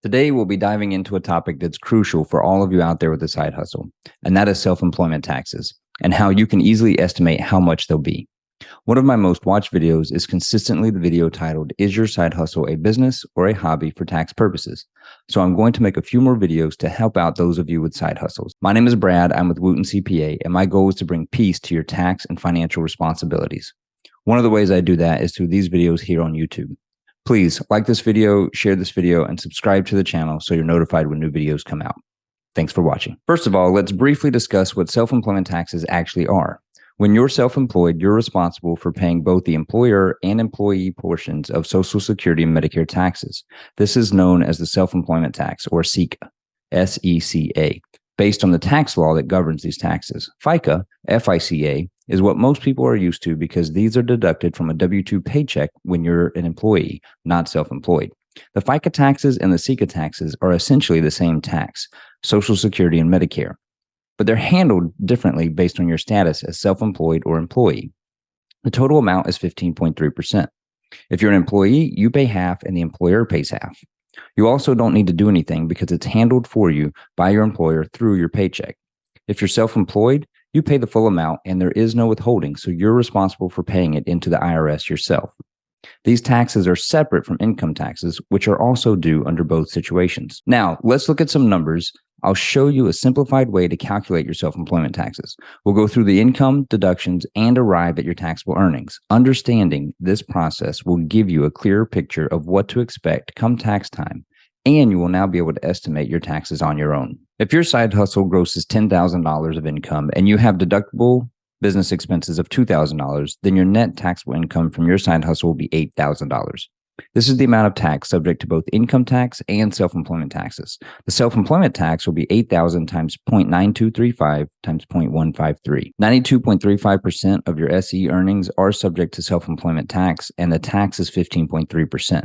Today, we'll be diving into a topic that's crucial for all of you out there with a side hustle, and that is self-employment taxes and how you can easily estimate how much they'll be. One of my most watched videos is consistently the video titled, "Is your side hustle a business or a hobby for tax purposes?" So I'm going to make a few more videos to help out those of you with side hustles. My name is Brad, I'm with Wooten CPA, and my goal is to bring peace to your tax and financial responsibilities. One of the ways I do that is through these videos here on YouTube. Please like this video, share this video, and subscribe to the channel so you're notified when new videos come out. Thanks for watching. First of all, let's briefly discuss what self-employment taxes actually are. When you're self-employed, you're responsible for paying both the employer and employee portions of Social Security and Medicare taxes. This is known as the self-employment tax, or SECA, S-E-C-A, based on the tax law that governs these taxes. FICA, F-I-C-A, is what most people are used to because these are deducted from a W-2 paycheck when you're an employee, not self-employed. The FICA taxes and the SECA taxes are essentially the same tax, Social Security and Medicare, but they're handled differently based on your status as self-employed or employee. The total amount is 15.3%. If you're an employee, you pay half and the employer pays half. You also don't need to do anything because it's handled for you by your employer through your paycheck. If you're self-employed, you pay the full amount and there is no withholding, so you're responsible for paying it into the IRS yourself. These taxes are separate from income taxes, which are also due under both situations. Now, let's look at some numbers. I'll show you a simplified way to calculate your self-employment taxes. We'll go through the income, deductions, and arrive at your taxable earnings. Understanding this process will give you a clearer picture of what to expect come tax time, and you will now be able to estimate your taxes on your own. If your side hustle grosses $10,000 of income and you have deductible business expenses of $2,000, then your net taxable income from your side hustle will be $8,000. This is the amount of tax subject to both income tax and self-employment taxes. The self-employment tax will be $8,000 times 0.9235 times 0.153. 92.35% of your SE earnings are subject to self-employment tax, and the tax is 15.3%.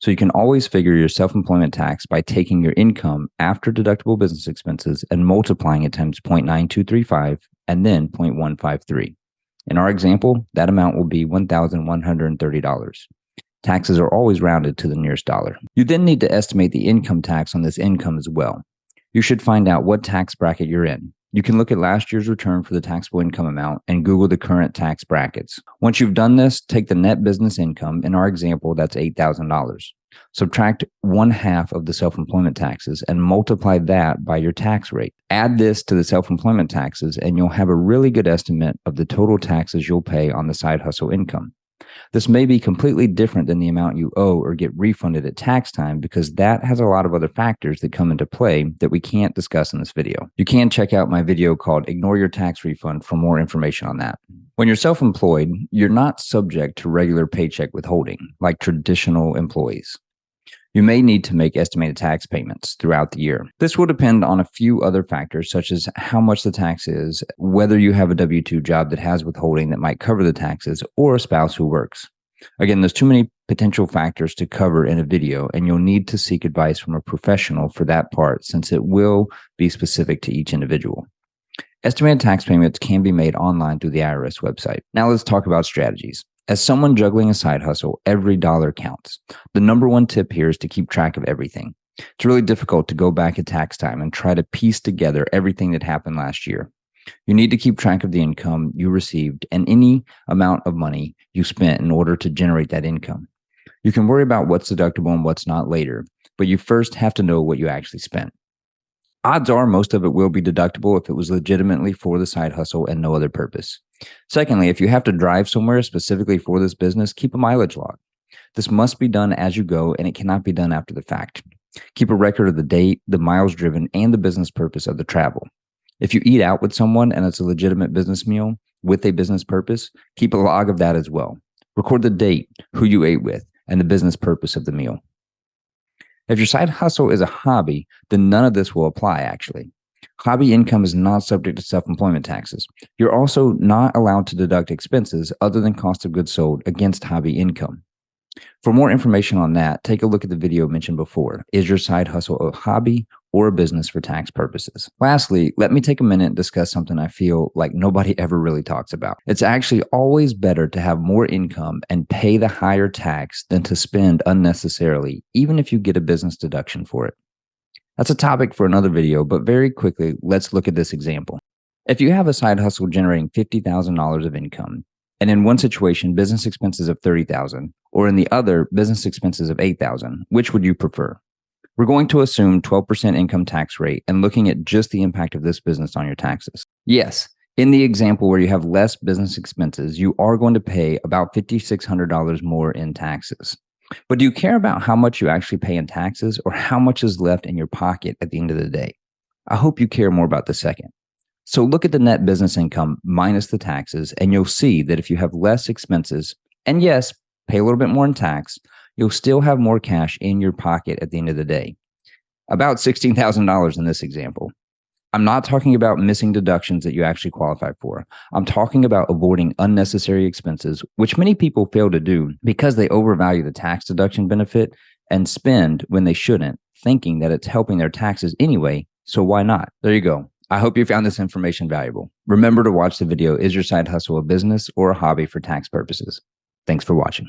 So you can always figure your self-employment tax by taking your income after deductible business expenses and multiplying it times 0.9235 and then 0.153. In our example, that amount will be $1,130. Taxes are always rounded to the nearest dollar. You then need to estimate the income tax on this income as well. You should find out what tax bracket you're in. You can look at last year's return for the taxable income amount and Google the current tax brackets. Once you've done this, take the net business income. In our example, that's $8,000. Subtract 1/2 of the self-employment taxes and multiply that by your tax rate. Add this to the self-employment taxes and you'll have a really good estimate of the total taxes you'll pay on the side hustle income. This may be completely different than the amount you owe or get refunded at tax time because that has a lot of other factors that come into play that we can't discuss in this video. You can check out my video called "Ignore Your Tax Refund" for more information on that. When you're self-employed, you're not subject to regular paycheck withholding like traditional employees. You may need to make estimated tax payments throughout the year. This will depend on a few other factors, such as how much the tax is, whether you have a W-2 job that has withholding that might cover the taxes, or a spouse who works. Again, there's too many potential factors to cover in a video, and you'll need to seek advice from a professional for that part, since it will be specific to each individual. Estimated tax payments can be made online through the IRS website. Now let's talk about strategies. As someone juggling a side hustle, every dollar counts. The number one tip here is to keep track of everything. It's really difficult to go back at tax time and try to piece together everything that happened last year. You need to keep track of the income you received and any amount of money you spent in order to generate that income. You can worry about what's deductible and what's not later, but you first have to know what you actually spent. Odds are most of it will be deductible if it was legitimately for the side hustle and no other purpose. Secondly, if you have to drive somewhere specifically for this business, keep a mileage log. This must be done as you go, and it cannot be done after the fact. Keep a record of the date, the miles driven, and the business purpose of the travel. If you eat out with someone and it's a legitimate business meal with a business purpose, keep a log of that as well. Record the date, who you ate with, and the business purpose of the meal. If your side hustle is a hobby, then none of this will apply, actually. Hobby income is not subject to self-employment taxes. You're also not allowed to deduct expenses other than cost of goods sold against hobby income. For more information on that, take a look at the video mentioned before. Is your side hustle a hobby or a business for tax purposes. Lastly, let me take a minute and discuss something I feel like nobody ever really talks about. It's actually always better to have more income and pay the higher tax than to spend unnecessarily, even if you get a business deduction for it. That's a topic for another video, but very quickly, let's look at this example. If you have a side hustle generating $50,000 of income, and in one situation, business expenses of $30,000, or in the other, business expenses of $8,000, which would you prefer? We're going to assume 12% income tax rate and looking at just the impact of this business on your taxes. Yes, in the example where you have less business expenses, you are going to pay about $5,600 more in taxes. But do you care about how much you actually pay in taxes or how much is left in your pocket at the end of the day? I hope you care more about the second. So look at the net business income minus the taxes, and you'll see that if you have less expenses, and yes, pay a little bit more in tax, you'll still have more cash in your pocket at the end of the day. About $16,000 in this example. I'm not talking about missing deductions that you actually qualify for. I'm talking about avoiding unnecessary expenses, which many people fail to do because they overvalue the tax deduction benefit and spend when they shouldn't, thinking that it's helping their taxes anyway, so why not? There you go. I hope you found this information valuable. Remember to watch the video, Is Your Side Hustle a Business or a Hobby for Tax Purposes? Thanks for watching.